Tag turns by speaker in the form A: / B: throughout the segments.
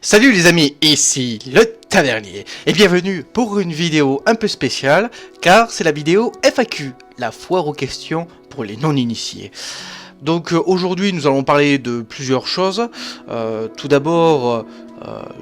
A: Salut les amis, ici le Tavernier et bienvenue pour une vidéo un peu spéciale car c'est la vidéo FAQ, la foire aux questions pour les non-initiés. Donc aujourd'hui nous allons parler de plusieurs choses. Tout d'abord,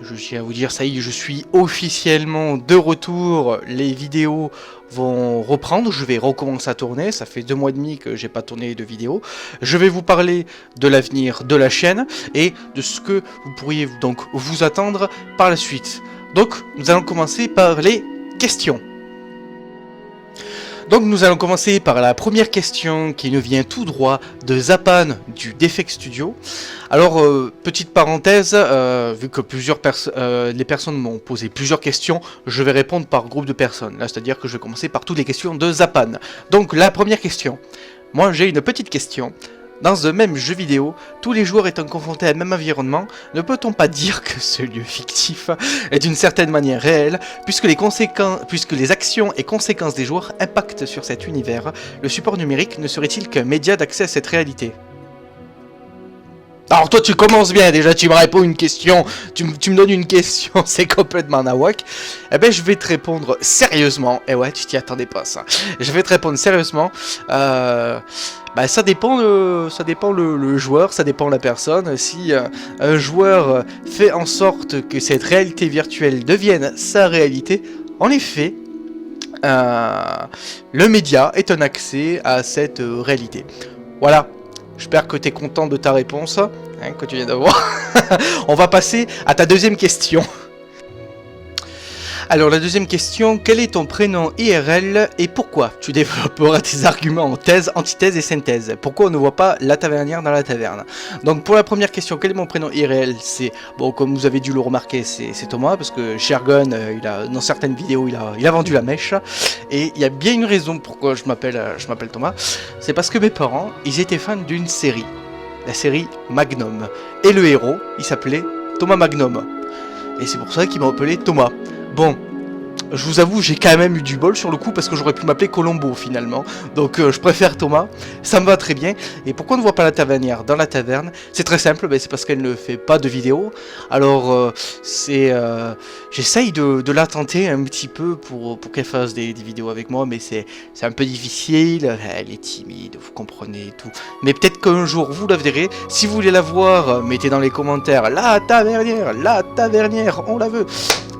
A: je tiens à vous dire, ça y est, je suis officiellement de retour, les vidéos vont reprendre, je vais recommencer à tourner, ça fait 2 mois et demi que j'ai pas tourné de vidéo. Je vais vous parler de l'avenir de la chaîne et de ce que vous pourriez donc vous attendre par la suite. Donc nous allons commencer par les questions. Donc nous allons commencer par la première question qui nous vient tout droit de Zapan du Defect Studio. Alors petite parenthèse, vu que les personnes m'ont posé plusieurs questions, je vais répondre par groupe de personnes. Là, c'est-à-dire que je vais commencer par toutes les questions de Zapan. Donc la première question. Moi j'ai une petite question. Dans ce même jeu vidéo, tous les joueurs étant confrontés à un même environnement, ne peut-on pas dire que ce lieu fictif est d'une certaine manière réel, puisque les actions et conséquences des joueurs impactent sur cet univers, le support numérique ne serait-il qu'un média d'accès à cette réalité? Alors toi tu commences bien, déjà tu me réponds une question, tu me donnes une question, c'est complètement nawak. Eh ben je vais te répondre sérieusement, et ouais tu t'y attendais pas ça, je vais te répondre sérieusement. Bah, ça dépend le joueur, ça dépend la personne. Si un joueur fait en sorte que cette réalité virtuelle devienne sa réalité, en effet, le média est un accès à cette réalité. Voilà, j'espère que tu es content de ta réponse, hein, que tu viens d'avoir. On va passer à ta deuxième question. Alors la deuxième question, quel est ton prénom IRL et pourquoi? Tu développeras tes arguments en thèse, antithèse et synthèse. Pourquoi on ne voit pas la tavernière dans la taverne? Donc pour la première question, quel est mon prénom IRL? C'est, bon, comme vous avez dû le remarquer, c'est Thomas, parce que Shergun, dans certaines vidéos, il a vendu la mèche. Et il y a bien une raison pourquoi je m'appelle Thomas. C'est parce que mes parents, ils étaient fans d'une série, la série Magnum. Et le héros, il s'appelait Thomas Magnum. Et c'est pour ça qu'ils m'ont appelé Thomas. Bon, je vous avoue, j'ai quand même eu du bol sur le coup parce que j'aurais pu m'appeler Colombo finalement. Donc je préfère Thomas, ça me va très bien. Et pourquoi on ne voit pas la tavernière dans la taverne? C'est très simple, c'est parce qu'elle ne fait pas de vidéos. Alors j'essaye de la tenter un petit peu pour qu'elle fasse des vidéos avec moi, mais c'est un peu difficile. Elle est timide, vous comprenez tout. Mais peut-être qu'un jour vous la verrez. Si vous voulez la voir, mettez dans les commentaires la tavernière, on la veut.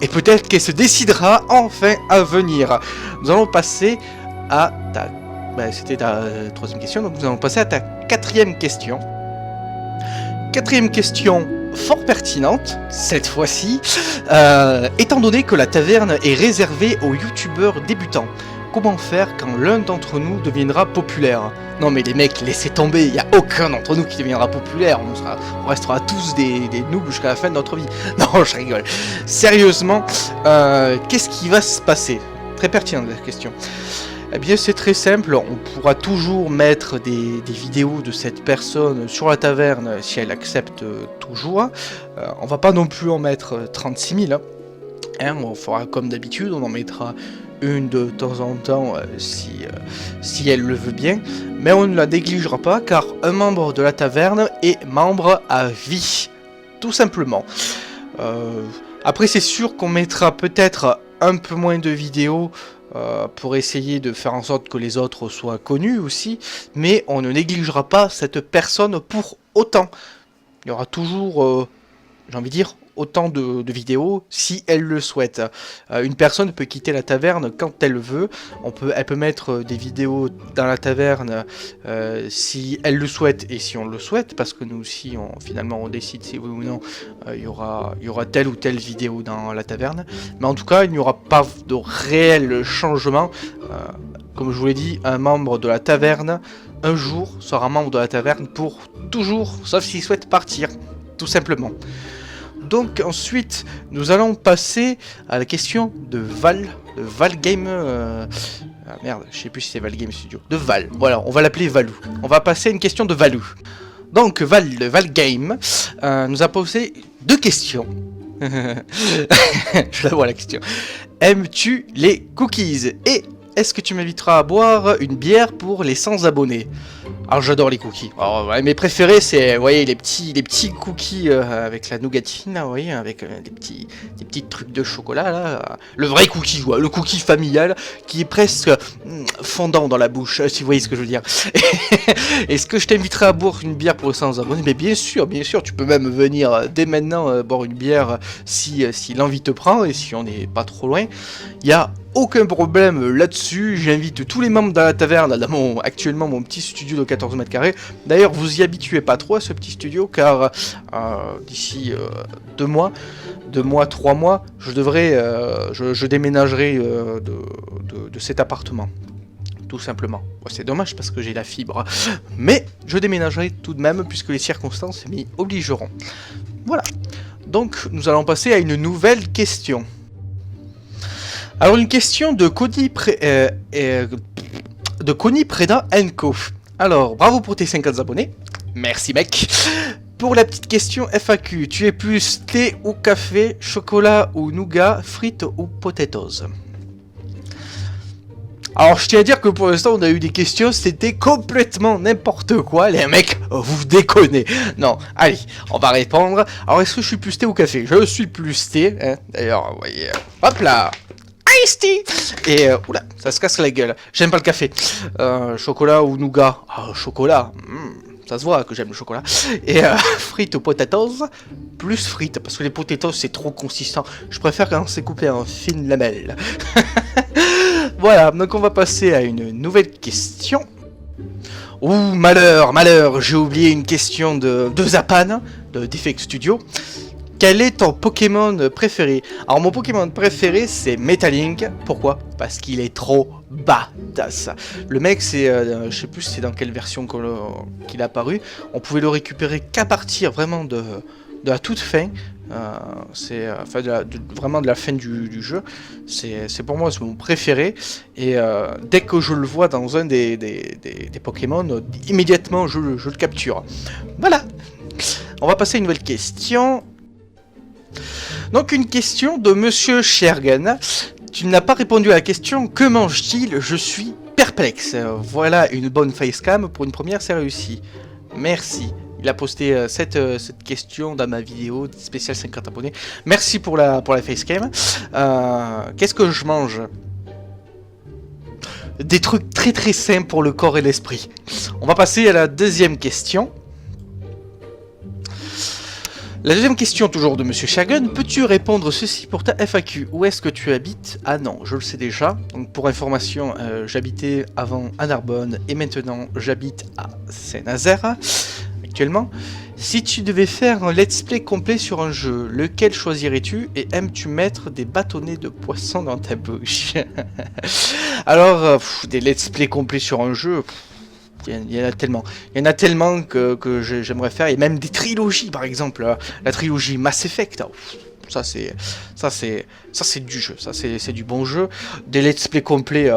A: Et peut-être qu'elle se décidera enfin à venir. Nous allons passer à ta... c'était ta troisième question, donc nous allons passer à ta quatrième question. Quatrième question fort pertinente, cette fois-ci. Étant donné que la taverne est réservée aux youtubeurs débutants, comment faire quand l'un d'entre nous deviendra populaire? Non mais les mecs, laissez tomber, il n'y a aucun d'entre nous qui deviendra populaire, on restera tous des noobs jusqu'à la fin de notre vie. Non, je rigole. Sérieusement, qu'est-ce qui va se passer? Très pertinente la question. Eh bien c'est très simple, on pourra toujours mettre des vidéos de cette personne sur la taverne si elle accepte toujours. On va pas non plus en mettre 36 000, hein, on fera comme d'habitude, on en mettra une de temps en temps si elle le veut bien, mais on ne la négligera pas car un membre de la taverne est membre à vie, tout simplement. Après c'est sûr qu'on mettra peut-être un peu moins de vidéos pour essayer de faire en sorte que les autres soient connus aussi, mais on ne négligera pas cette personne pour autant. Il y aura toujours, j'ai envie de dire, autant de vidéos si elle le souhaite. Une personne peut quitter la taverne quand elle veut. Elle peut mettre des vidéos dans la taverne si elle le souhaite et si on le souhaite, parce que nous aussi finalement on décide si oui ou non il y aura telle ou telle vidéo dans la taverne. Mais en tout cas il n'y aura pas de réel changement. Comme je vous l'ai dit, un membre de la taverne un jour sera membre de la taverne pour toujours, sauf s'il souhaite partir, tout simplement. Donc ensuite, nous allons passer à la question de Valgame. Merde, je sais plus si c'est Valgame Studio. De Val, voilà, on va l'appeler Valou. On va passer à une question de Valou. Donc Valgame nous a posé 2 questions. Je la vois la question. Aimes-tu les cookies? Et est-ce que tu m'inviteras à boire une bière pour les 100 abonnés? Alors j'adore les cookies. Alors, ouais, mes préférés c'est, vous voyez, les petits cookies avec la nougatine, là, vous voyez, avec des petits trucs de chocolat là. Le vrai cookie, quoi, le cookie familial qui est presque fondant dans la bouche, si vous voyez ce que je veux dire. Est-ce que je t'inviterai à boire une bière pour le 100 abonnés? Mais bien sûr, tu peux même venir dès maintenant boire une bière si l'envie te prend et si on n'est pas trop loin. Il y a aucun problème là-dessus, j'invite tous les membres de la taverne dans actuellement mon petit studio de 14 mètres carrés. D'ailleurs, vous y habituez pas trop à ce petit studio car d'ici 2 mois, 3 mois, je déménagerai de cet appartement. Tout simplement. Bon, c'est dommage parce que j'ai la fibre, mais je déménagerai tout de même puisque les circonstances m'y obligeront. Voilà. Donc, nous allons passer à une nouvelle question. Alors une question de Connie Preda Co. Alors, bravo pour tes 50 abonnés. Merci mec. Pour la petite question FAQ, tu es plus thé ou café, chocolat ou nougat, frites ou potatoes? Alors je tiens à dire que pour l'instant on a eu des questions, c'était complètement n'importe quoi, les mecs, vous déconnez. Non, allez, on va répondre. Alors est-ce que je suis plus thé ou café? Je suis plus thé, hein. D'ailleurs, vous voyez, hop là. Ice tea. Et oula, ça se casse la gueule. J'aime pas le café. Chocolat ou nougat? Ah, chocolat. Ça se voit que j'aime le chocolat. Et frites ou potatoes? Plus frites, parce que les potatoes c'est trop consistant. Je préfère quand c'est coupé en fines lamelles. Voilà, donc on va passer à une nouvelle question. Ouh, malheur, j'ai oublié une question de Zapan, de Defect Studio. Quel est ton Pokémon préféré? Alors mon Pokémon préféré c'est Metalink. Pourquoi? Parce qu'il est trop badass. Le mec c'est, je sais plus c'est dans quelle version qu'il est apparu. On pouvait le récupérer qu'à partir vraiment de la toute fin. C'est enfin vraiment de la fin du jeu. C'est pour moi c'est mon préféré. Et dès que je le vois dans un des Pokémon, immédiatement je le capture. Voilà. On va passer à une nouvelle question. Donc une question de Monsieur Shergan. Tu n'as pas répondu à la question que mange-t-il? Je suis perplexe. Voilà une bonne facecam pour une première, c'est réussi. Merci. Il a posté cette question dans ma vidéo spéciale 50 abonnés. Merci pour la facecam. Qu'est-ce que je mange? Des trucs très très sains pour le corps et l'esprit. On va passer à la deuxième question. La deuxième question, toujours de Monsieur Shagun, peux-tu répondre ceci pour ta FAQ? Où est-ce que tu habites? Ah non, je le sais déjà. Donc pour information, j'habitais avant à Narbonne et maintenant j'habite à Saint-Nazaire, actuellement. Si tu devais faire un let's play complet sur un jeu, lequel choisirais-tu et aimes-tu mettre des bâtonnets de poisson dans ta bouche? Alors, des let's play complets sur un jeu... Il y en a tellement que j'aimerais faire. Il y a même des trilogies, par exemple. La trilogie Mass Effect. Ça c'est du jeu. Ça c'est du bon jeu. Des let's play complets.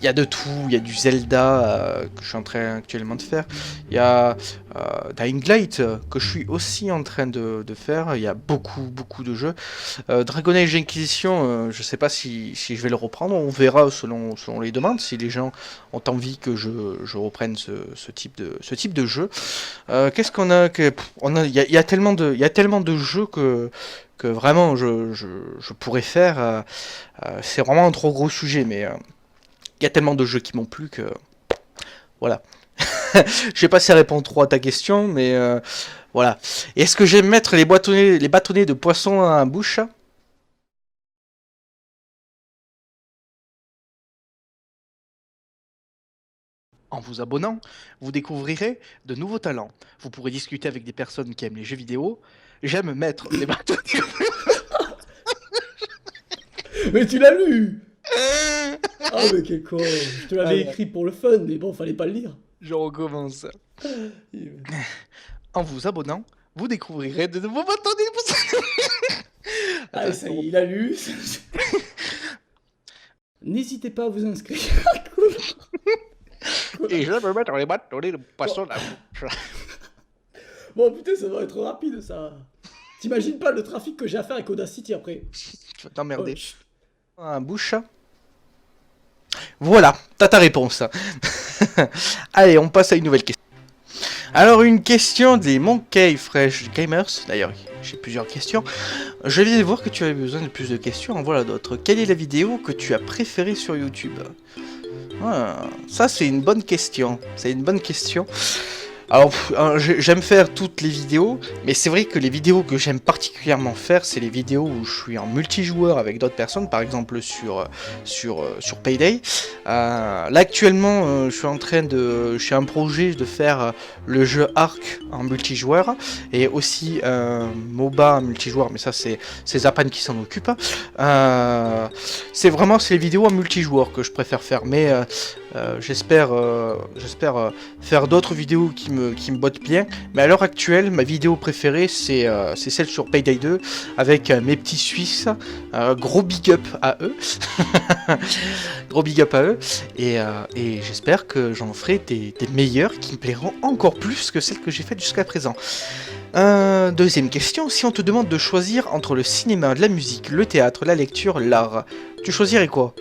A: Il y a de tout. Il y a du Zelda que je suis en train actuellement de faire. Il y a Dying Light que je suis aussi en train de faire. Il y a beaucoup de jeux. Dragon Age Inquisition, je sais pas si je vais le reprendre. On verra selon les demandes. Si les gens ont envie que je reprenne ce type de jeu. Qu'est-ce qu'on a il y a tellement de jeux que vraiment je pourrais faire. C'est vraiment un trop gros sujet, mais il y a tellement de jeux qui m'ont plu que voilà. Je sais pas si ça répond trop à ta question, mais voilà. Est-ce que j'aime mettre les bâtonnets de poisson dans la bouche? En vous abonnant, vous découvrirez de nouveaux talents. Vous pourrez discuter avec des personnes qui aiment les jeux vidéo. J'aime mettre les bâtonnets.
B: Mais tu l'as lu! Ah mais quel con! Je te l'avais écrit pour le fun, mais bon, fallait pas le lire.
A: Je recommence. En vous abonnant, vous découvrirez de nouveaux bâtonnets.
B: Ah, ça y est, il a lu. N'hésitez pas à vous inscrire.
A: Et je vais mettre les bâtonnets de poisson dans la bouche.
B: Bon, putain, ça va être rapide, ça. T'imagines pas le trafic que j'ai à faire avec Audacity après?
A: Tu vas t'emmerder. Un bouche. Voilà, t'as ta réponse. Allez, on passe à une nouvelle question. Alors, une question des Monkey Fresh Gamers. D'ailleurs, j'ai plusieurs questions. Je viens de voir que tu avais besoin de plus de questions. En voilà d'autres. Quelle est la vidéo que tu as préférée sur YouTube? Ça, c'est une bonne question. C'est une bonne question. Alors, j'aime faire toutes les vidéos, mais c'est vrai que les vidéos que j'aime particulièrement faire, c'est les vidéos où je suis en multijoueur avec d'autres personnes, par exemple sur Payday. Là, actuellement, je suis un projet de faire le jeu Ark en multijoueur, et aussi MOBA multijoueur, mais ça, c'est Zapan qui s'en occupe. C'est les vidéos en multijoueur que je préfère faire, mais j'espère faire d'autres vidéos qui me bottent bien. Mais à l'heure actuelle, ma vidéo préférée, c'est celle sur Payday 2 avec mes petits Suisses. Gros big up à eux. Gros big up à eux. Et j'espère que j'en ferai des meilleures qui me plairont encore plus que celles que j'ai faites jusqu'à présent. Deuxième question, si on te demande de choisir entre le cinéma, la musique, le théâtre, la lecture, l'art, tu choisirais quoi?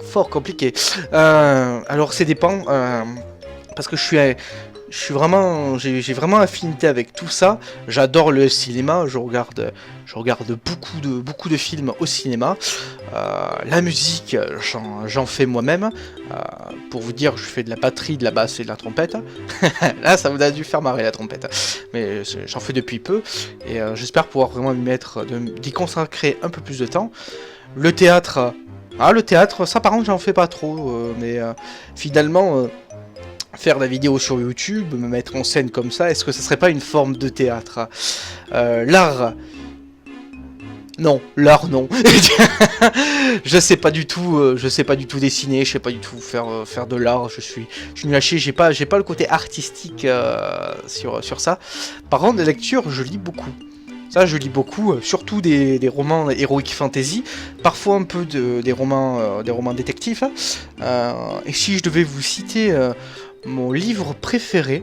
A: Fort compliqué. Alors ça dépend, parce que j'ai vraiment affinité avec tout ça. J'adore le cinéma, je regarde beaucoup de films au cinéma. La musique, j'en fais moi-même. Pour vous dire, je fais de la batterie, de la basse et de la trompette. Là, ça vous a dû faire marrer la trompette. Mais j'en fais depuis peu. Et j'espère pouvoir vraiment d'y consacrer un peu plus de temps. Le théâtre... le théâtre, ça par contre j'en fais pas trop, mais finalement, faire la vidéo sur YouTube, me mettre en scène comme ça, est-ce que ça serait pas une forme de théâtre? L'art... Non, l'art non. Je sais pas du tout dessiner, je sais pas du tout faire de l'art, je suis nul à chier, j'ai pas le côté artistique sur ça. Par contre, la lecture, je lis beaucoup. Ça, je lis beaucoup, surtout des romans heroic fantasy, parfois un peu des romans détectives. Et si je devais vous citer mon livre préféré,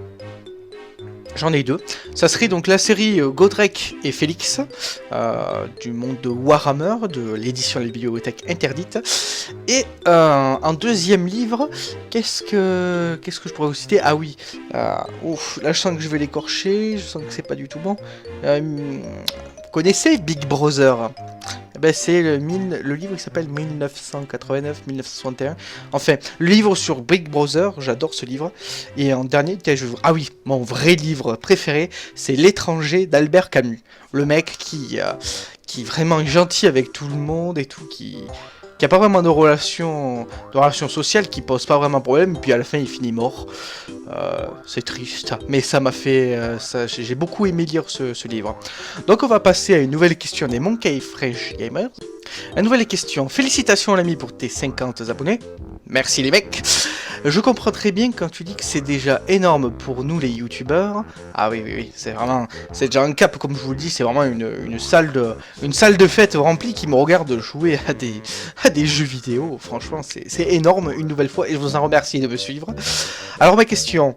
A: j'en ai deux. Ça serait donc la série Godrek et Félix, du monde de Warhammer, de l'édition de la bibliothèque interdite. Et un deuxième livre, qu'est-ce que je pourrais vous citer? Ah oui, là je sens que je vais l'écorcher, je sens que c'est pas du tout bon. Vous connaissez Big Brother? C'est le livre qui s'appelle 1989-1961. Enfin, le livre sur Big Brother, j'adore ce livre. Et en dernier, ah oui, mon vrai livre préféré, c'est L'étranger d'Albert Camus. Le mec qui vraiment est gentil avec tout le monde et tout, qui a pas vraiment de relation sociale, qui pose pas vraiment problème, et puis à la fin il finit mort. C'est triste, mais ça m'a fait... j'ai beaucoup aimé lire ce livre. Donc on va passer à une nouvelle question des Monkey Fresh Gamers. La nouvelle question, félicitations l'ami pour tes 50 abonnés. Merci les mecs. Je comprends très bien quand tu dis que c'est déjà énorme pour nous les youtubeurs. Ah oui, c'est déjà un cap, comme je vous le dis, c'est vraiment une salle de fête remplie qui me regarde jouer à des jeux vidéo. Franchement, c'est énorme une nouvelle fois et je vous en remercie de me suivre. Alors ma question,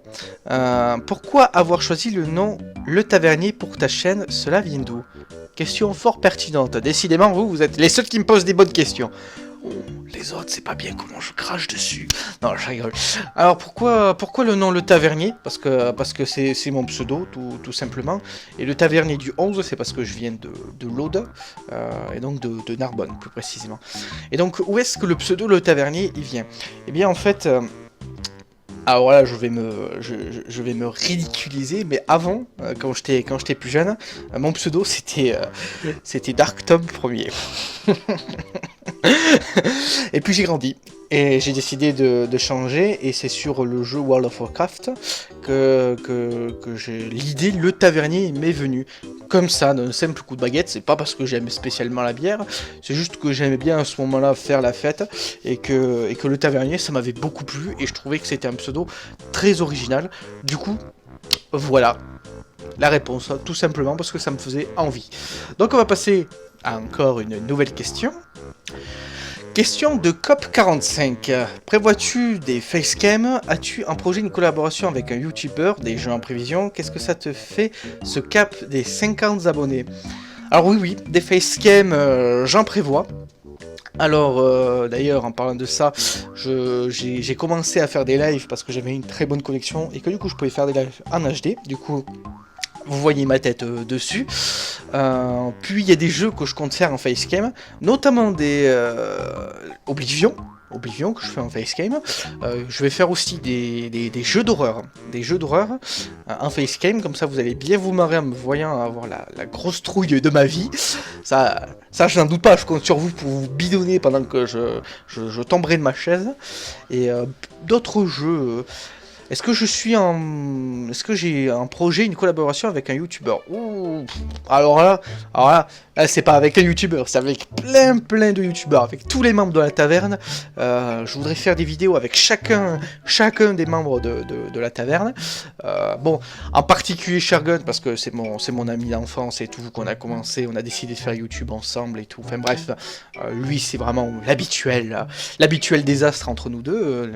A: pourquoi avoir choisi le nom Le Tavernier pour ta chaîne? Cela vient d'où? Question fort pertinente. Décidément, vous êtes les seuls qui me posent des bonnes questions. Les autres, c'est pas bien comment je crache dessus. Non, je rigole. Alors pourquoi le nom Le Tavernier? Parce que c'est mon pseudo, tout simplement. Et Le Tavernier du 11, c'est parce que je viens de l'Aude, et donc de Narbonne, plus précisément. Et donc, où est-ce que le pseudo Le Tavernier, il vient? Eh bien, en fait... alors là, je vais me ridiculiser, mais avant, quand j'étais plus jeune, mon pseudo, c'était Dark Tom Ier. Et puis j'ai grandi et j'ai décidé de changer, et c'est sur le jeu World of Warcraft que l'idée Le Tavernier m'est venue. Comme ça, d'un simple coup de baguette. C'est pas parce que j'aime spécialement la bière, c'est juste que j'aimais bien à ce moment-là faire la fête, et que Le Tavernier, ça m'avait beaucoup plu, et je trouvais que c'était un pseudo très original. Du coup, voilà la réponse, tout simplement parce que ça me faisait envie. Donc on va passer à encore une nouvelle question. Question de COP45. Prévois-tu des facecam? As-tu un projet, une collaboration avec un youtubeur, des jeux en prévision? Qu'est-ce que ça te fait, ce cap des 50 abonnés? Alors oui, des facecam, j'en prévois. Alors, d'ailleurs, en parlant de ça, j'ai commencé à faire des lives parce que j'avais une très bonne connexion et que du coup, je pouvais faire des lives en HD. Du coup, vous voyez ma tête dessus. Puis, il y a des jeux que je compte faire en facecam, notamment des Oblivion que je fais en facecam. Je vais faire aussi des jeux d'horreur. Des jeux d'horreur en facecam, comme ça vous allez bien vous marrer en me voyant avoir la grosse trouille de ma vie. Ça je n'en doute pas, je compte sur vous pour vous bidonner pendant que je tomberai de ma chaise. Et d'autres jeux... Est-ce que j'ai un projet, une collaboration avec un youtubeur? Alors là, c'est pas avec un youtubeur, c'est avec plein de youtubeurs, avec tous les membres de la taverne. Je voudrais faire des vidéos avec chacun des membres de la taverne. Bon, en particulier Shergun, parce que c'est mon ami d'enfance et tout, qu'on a commencé, on a décidé de faire YouTube ensemble et tout. Enfin bref, lui c'est vraiment l'habituel désastre entre nous deux.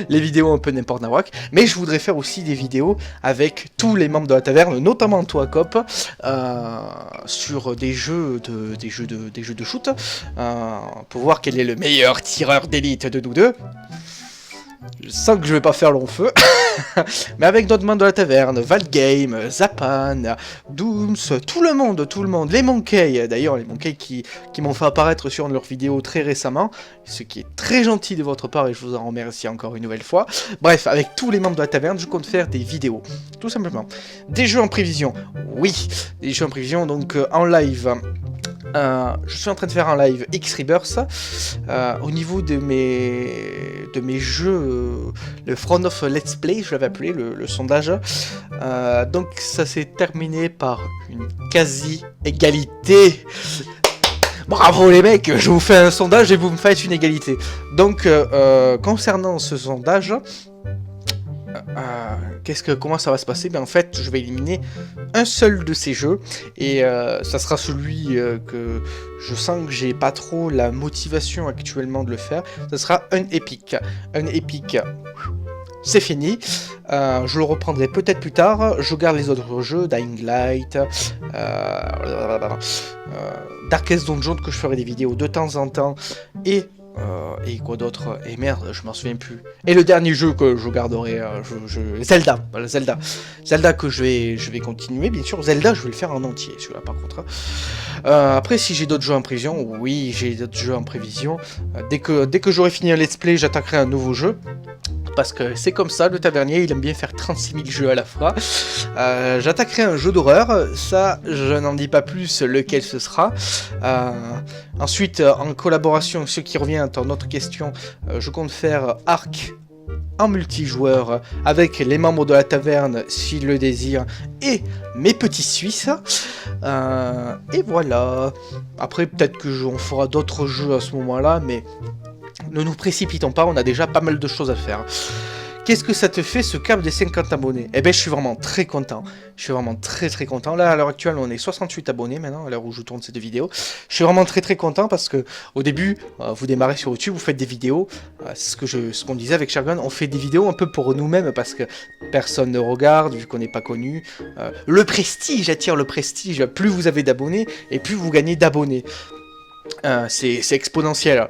A: Les vidéos un peu n'importe nawak, mais je voudrais faire aussi des vidéos avec tous les membres de la taverne, notamment toi Cop, sur des jeux de shoot, pour voir quel est le meilleur tireur d'élite de nous deux. Je sens que je vais pas faire long feu, mais avec d'autres membres de la taverne, Valgame, Zapan, Dooms, tout le monde, les Monkey, d'ailleurs les Monkey qui m'ont fait apparaître sur leurs vidéos très récemment, ce qui est très gentil de votre part et je vous en remercie encore une nouvelle fois. Bref, avec tous les membres de la taverne, je compte faire des vidéos, tout simplement. Des jeux en prévision, oui, des jeux en prévision, donc en live. Je suis en train de faire un live X-Rebirth. Au niveau de mes jeux, le Front of Let's Play, je l'avais appelé, le sondage. Donc ça s'est terminé par une quasi-égalité. Bravo les mecs, je vous fais un sondage et vous me faites une égalité. Donc concernant ce sondage, comment ça va se passer? En fait, je vais éliminer un seul de ces jeux et ça sera celui que je sens que j'ai pas trop la motivation actuellement de le faire. Ça sera un Epic. Un Epic, c'est fini. Je le reprendrai peut-être plus tard. Je garde les autres jeux, Dying Light, Darkest Dungeon que je ferai des vidéos de temps en temps et quoi d'autre? Et merde, je m'en souviens plus. Et le dernier jeu que je garderai, Zelda. Voilà, Zelda que je vais continuer, bien sûr. Zelda, je vais le faire en entier, celui-là par contre. Après, si j'ai d'autres jeux en prévision, oui, j'ai d'autres jeux en prévision. Dès que j'aurai fini un let's play, j'attaquerai un nouveau jeu. Parce que c'est comme ça, le tavernier, il aime bien faire 36 000 jeux à la fois. J'attaquerai un jeu d'horreur, ça, je n'en dis pas plus lequel ce sera. Ensuite, en collaboration, ce qui revient à ton autre question, je compte faire Ark en multijoueur avec les membres de la taverne s'ils le désirent et mes petits Suisses. Et voilà. Après, peut-être que on fera d'autres jeux à ce moment-là, mais ne nous précipitons pas, on a déjà pas mal de choses à faire. Qu'est-ce que ça te fait ce cap des 50 abonnés? Eh ben je suis vraiment très content. Je suis vraiment très content. Là à l'heure actuelle on est 68 abonnés maintenant, à l'heure où je tourne cette vidéo. Je suis vraiment très content parce que au début, vous démarrez sur YouTube, vous faites des vidéos. C'est ce qu'on disait avec Shergun, on fait des vidéos un peu pour nous-mêmes parce que personne ne regarde, vu qu'on n'est pas connu. Le prestige attire le prestige. Plus vous avez d'abonnés et plus vous gagnez d'abonnés. C'est exponentiel.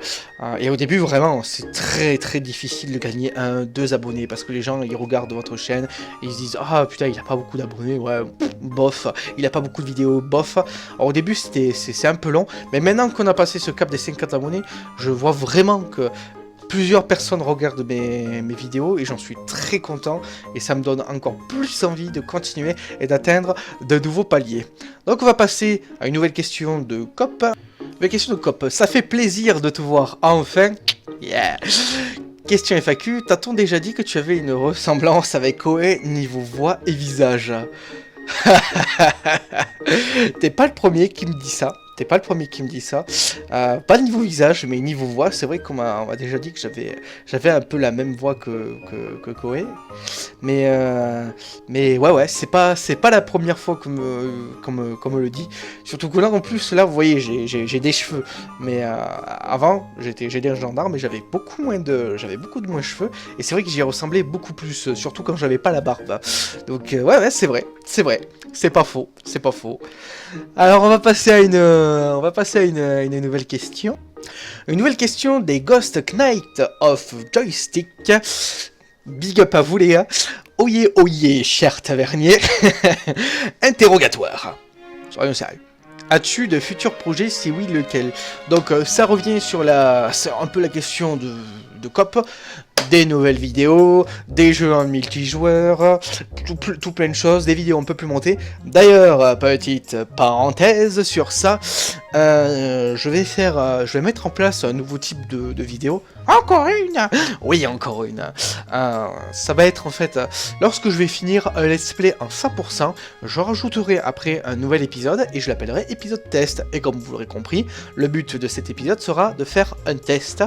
A: Et au début, vraiment, c'est très difficile de gagner 1-2 abonnés parce que les gens ils regardent votre chaîne et ils se disent ah putain, il a pas beaucoup d'abonnés, ouais, bof, il a pas beaucoup de vidéos, bof. Alors, au début, c'est un peu long, mais maintenant qu'on a passé ce cap des 50 abonnés, je vois vraiment que plusieurs personnes regardent mes vidéos et j'en suis très content et ça me donne encore plus envie de continuer et d'atteindre de nouveaux paliers. Donc on va passer à une nouvelle question de Cop. Nouvelle question de Cop. Ça fait plaisir de te voir enfin. Yeah. Question FAQ. T'a-t-on déjà dit que tu avais une ressemblance avec Koei niveau voix et visage? T'es pas le premier qui me dit ça. T'es pas le premier qui me dit ça. Pas niveau visage, mais niveau voix. C'est vrai qu'on m'a déjà dit que j'avais un peu la même voix que Koei. Mais ouais, c'est pas la première fois qu'on me le dit. Surtout que là, en plus, là, vous voyez, j'ai des cheveux. Mais avant, j'étais un gendarme et j'avais beaucoup de moins cheveux. Et c'est vrai que j'y ressemblais beaucoup plus, surtout quand j'avais pas la barbe. Donc ouais, c'est vrai. C'est pas faux. Alors on va passer à une nouvelle question. Une nouvelle question des Ghost Knight of Joystick. Big up à vous les gars. Oyez, cher tavernier. Interrogatoire. Soyons sérieux. As-tu de futurs projets? Si oui, lequel? Donc ça revient sur c'est un peu la question de COP. Des nouvelles vidéos, des jeux en multijoueur, tout plein de choses, des vidéos un peu plus montées. D'ailleurs, petite parenthèse sur ça, je vais mettre en place un nouveau type de vidéo. Encore une? Oui, encore une. Ça va être en fait, lorsque je vais finir un let's play en 100%, je rajouterai après un nouvel épisode et je l'appellerai épisode test. Et comme vous l'aurez compris, le but de cet épisode sera de faire un test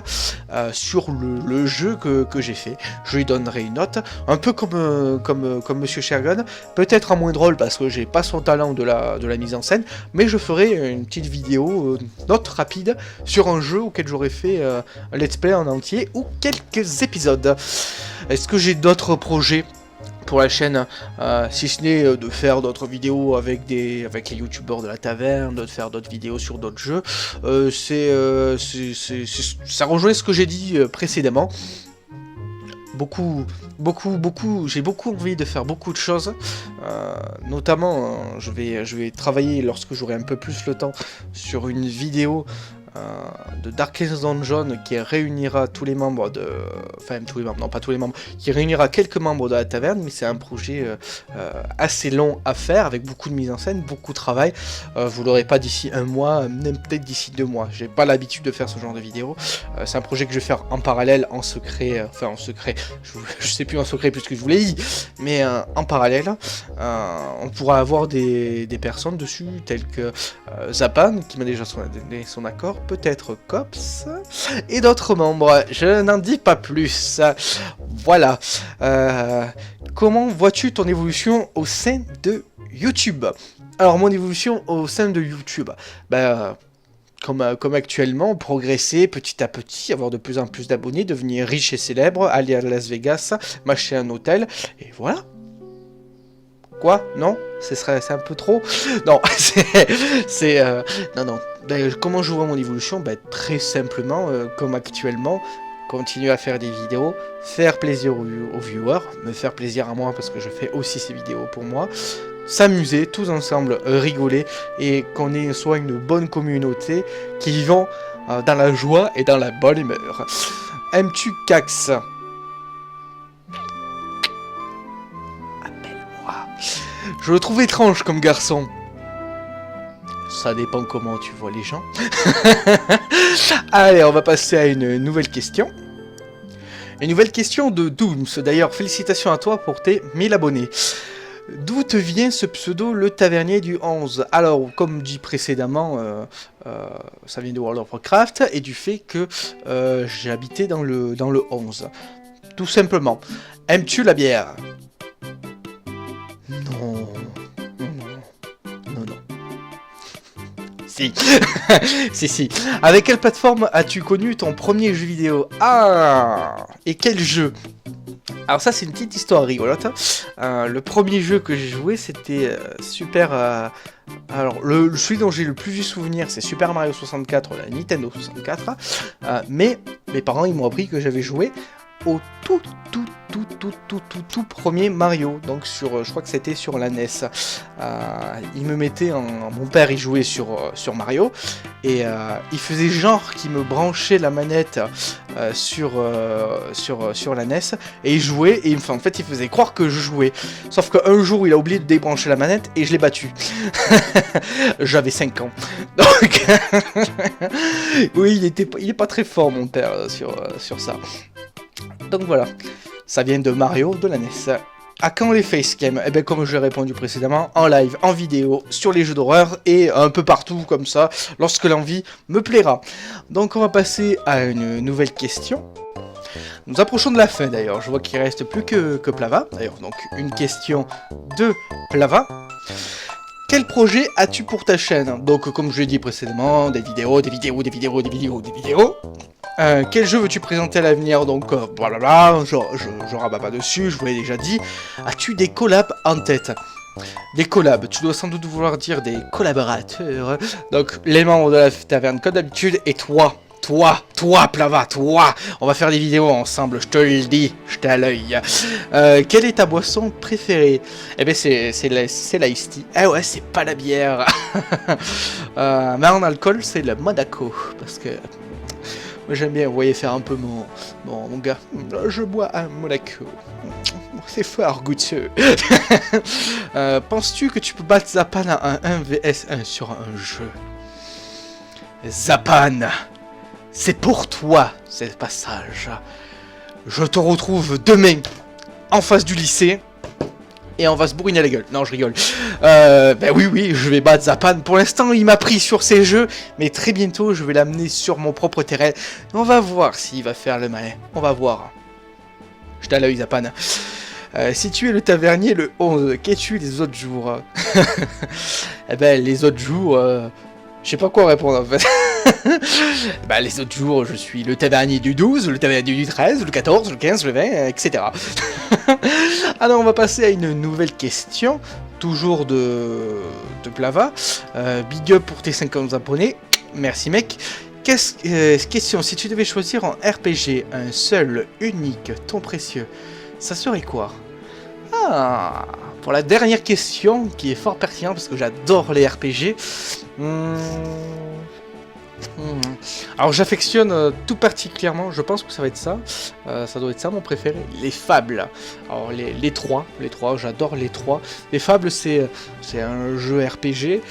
A: sur le jeu que j'ai fait. Je lui donnerai une note, un peu comme Monsieur Shergon, peut-être en moins drôle parce que j'ai pas son talent de la mise en scène, mais je ferai une petite vidéo, note rapide, sur un jeu auquel j'aurais fait un let's play en entier ou quelques épisodes. Est-ce que j'ai d'autres projets pour la chaîne, si ce n'est de faire d'autres vidéos avec les youtubeurs de la taverne, de faire d'autres vidéos sur d'autres jeux. Ça rejoint ce que j'ai dit précédemment. J'ai beaucoup envie de faire beaucoup de choses, notamment je vais travailler lorsque j'aurai un peu plus le temps sur une vidéo de Darkest Dungeon qui réunira tous les membres qui réunira quelques membres de la taverne, mais c'est un projet assez long à faire, avec beaucoup de mise en scène, beaucoup de travail. Vous l'aurez pas d'ici un mois, même peut-être d'ici 2 mois. J'ai pas l'habitude de faire ce genre de vidéo. C'est un projet que je vais faire en parallèle, en secret, je sais plus en secret puisque je vous l'ai dit, mais en parallèle, on pourra avoir des personnes dessus, telles que Zapan, qui m'a déjà donné son accord, peut-être Cops, et d'autres membres. Je n'en dis pas plus. Voilà. Comment vois-tu ton évolution au sein de YouTube? Alors, mon évolution au sein de YouTube, comme actuellement, progresser petit à petit, avoir de plus en plus d'abonnés, devenir riche et célèbre, aller à Las Vegas, m'acheter un hôtel, et voilà. Quoi? Non? C'est un peu trop? Non, non. Comment je vois mon évolution? Très simplement, comme actuellement, continuer à faire des vidéos, faire plaisir aux viewers, me faire plaisir à moi parce que je fais aussi ces vidéos pour moi, s'amuser tous ensemble, rigoler, et qu'on ait soit une bonne communauté qui vivent dans la joie et dans la bonne humeur. Aimes-tu Cax? Je le trouve étrange comme garçon. Ça dépend comment tu vois les gens. Allez, on va passer à une nouvelle question. Une nouvelle question de Dooms. D'ailleurs, félicitations à toi pour tes 1000 abonnés. D'où te vient ce pseudo, le tavernier du 11? Alors, comme dit précédemment, ça vient de World of Warcraft et du fait que j'ai habité dans le 11. Tout simplement. Aimes-tu la bière? Non. Si. si. Avec quelle plateforme as-tu connu ton premier jeu vidéo? Ah! Et quel jeu? Alors ça, c'est une petite histoire rigolote. Le premier jeu que j'ai joué, c'était Super... Alors, celui dont j'ai le plus de souvenirs, c'est Super Mario 64, la Nintendo 64. Mais mes parents, ils m'ont appris que j'avais joué au tout premier Mario, donc je crois que c'était sur la NES. Il me mettait mon père il jouait sur Mario et il faisait genre qu'il me branchait la manette sur la NES et il jouait et en fait il faisait croire que je jouais, sauf qu'un jour il a oublié de débrancher la manette et je l'ai battu. J'avais 5 ans, donc oui, il est pas très fort mon père sur ça. Donc voilà, ça vient de Mario, de la NES. À quand les facecam? Eh bien, comme je l'ai répondu précédemment, en live, en vidéo, sur les jeux d'horreur et un peu partout comme ça, lorsque l'envie me plaira. Donc on va passer à une nouvelle question. Nous approchons de la fin d'ailleurs, je vois qu'il reste plus que Plava. D'ailleurs, donc une question de Plava. Quel projet as-tu pour ta chaîne? Donc comme je l'ai dit précédemment, des vidéos. Quel jeu veux-tu présenter à l'avenir? Donc voilà, je rabats pas dessus, je vous l'ai déjà dit. As-tu des collabs en tête? Des collabs, tu dois sans doute vouloir dire des collaborateurs. Donc les membres de la taverne comme d'habitude et toi toi, Plava, toi. On va faire des vidéos ensemble, je te le dis, j'étais à l'œil. Quelle est ta boisson préférée? Eh ben c'est l'ice tea. Eh ouais, c'est pas la bière. Mais en alcool, c'est le Monaco. Parce que moi j'aime bien, vous voyez, faire un peu mon gars. Je bois un Monaco. C'est fort goûteux. Penses-tu que tu peux battre Zapan à un 1 vs 1 sur un jeu? Zapan, c'est pour toi, ce passage. Je te retrouve demain, en face du lycée, et on va se bourriner la gueule. Non, je rigole. Ben oui, je vais battre Zapan. Pour l'instant, il m'a pris sur ses jeux, mais très bientôt, je vais l'amener sur mon propre terrain. On va voir s'il va faire le malin. On va voir. Je t'ai à l'œil, Zapan. Si tu es le tavernier le 11, qu'es-tu les autres jours? Eh ben, les autres jours... je sais pas quoi répondre en fait. Bah les autres jours, je suis le tavernier du 12, le tavernier du 13, le 14, le 15, le 20, etc. Alors on va passer à une nouvelle question, toujours de Plava. Big up pour tes 50 abonnés, merci mec. Question, si tu devais choisir en RPG un seul, unique, ton précieux, ça serait quoi? Ah, pour la dernière question, qui est fort pertinente parce que j'adore les RPG. Alors j'affectionne tout particulièrement, je pense que ça va être ça. Ça doit être ça mon préféré, les fables. Alors les trois, j'adore les trois. Les fables c'est un jeu RPG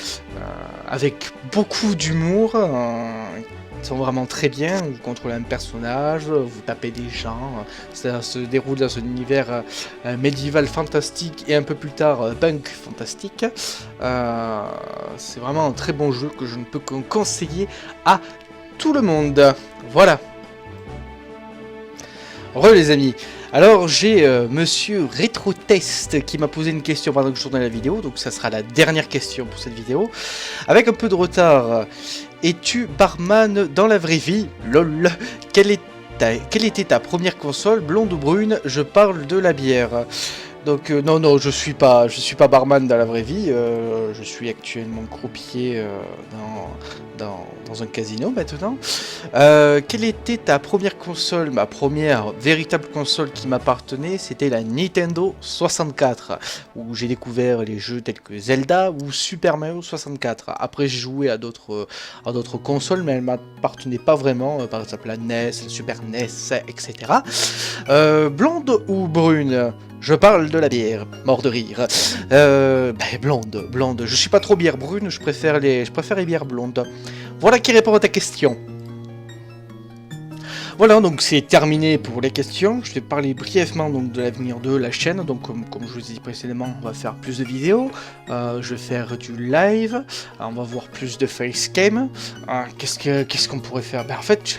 A: avec beaucoup d'humour. Ils sont vraiment très bien, vous contrôlez un personnage, vous tapez des gens, ça se déroule dans un univers médiéval fantastique et un peu plus tard punk fantastique. C'est vraiment un très bon jeu que je ne peux qu'en conseiller à tout le monde. Voilà. Les amis. Alors j'ai monsieur RetroTest qui m'a posé une question pendant que je tournais la vidéo, donc ça sera la dernière question pour cette vidéo. Avec un peu de retard, es-tu barman dans la vraie vie? Lol. Quelle était ta première console, blonde ou brune? Je parle de la bière. Donc non, je suis pas barman dans la vraie vie, je suis actuellement croupier dans un casino maintenant. Quelle était ta première console? Ma première véritable console qui m'appartenait, c'était la Nintendo 64, où j'ai découvert les jeux tels que Zelda ou Super Mario 64. Après j'ai joué à d'autres consoles, mais elles m'appartenaient pas vraiment, par exemple la NES, la Super NES, etc. Blonde ou brune? Je parle de la bière, mort de rire. Blonde. Je suis pas trop bière brune, je préfère les bières blondes. Voilà qui répond à ta question. Voilà, donc c'est terminé pour les questions. Je vais parler brièvement donc de l'avenir de la chaîne. Donc comme je vous ai dit précédemment, on va faire plus de vidéos. Je vais faire du live. On va voir plus de facecam. Qu'est-ce qu'on pourrait faire? En fait,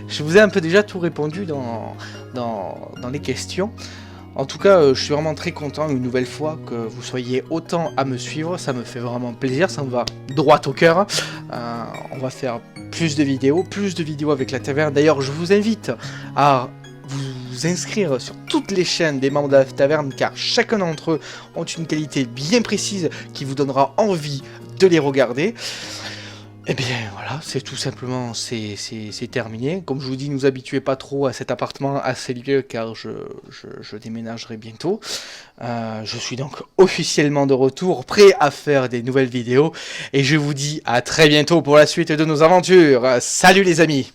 A: je vous ai un peu déjà tout répondu dans les questions. En tout cas, je suis vraiment très content une nouvelle fois que vous soyez autant à me suivre, ça me fait vraiment plaisir, ça me va droit au cœur. On va faire plus de vidéos avec la taverne. D'ailleurs, je vous invite à vous inscrire sur toutes les chaînes des membres de la taverne, car chacun d'entre eux ont une qualité bien précise qui vous donnera envie de les regarder. Eh bien voilà, c'est tout simplement, c'est terminé. Comme je vous dis, ne vous habituez pas trop à cet appartement, à ces lieux, car je déménagerai bientôt. Je suis donc officiellement de retour, prêt à faire des nouvelles vidéos. Et je vous dis à très bientôt pour la suite de nos aventures. Salut les amis!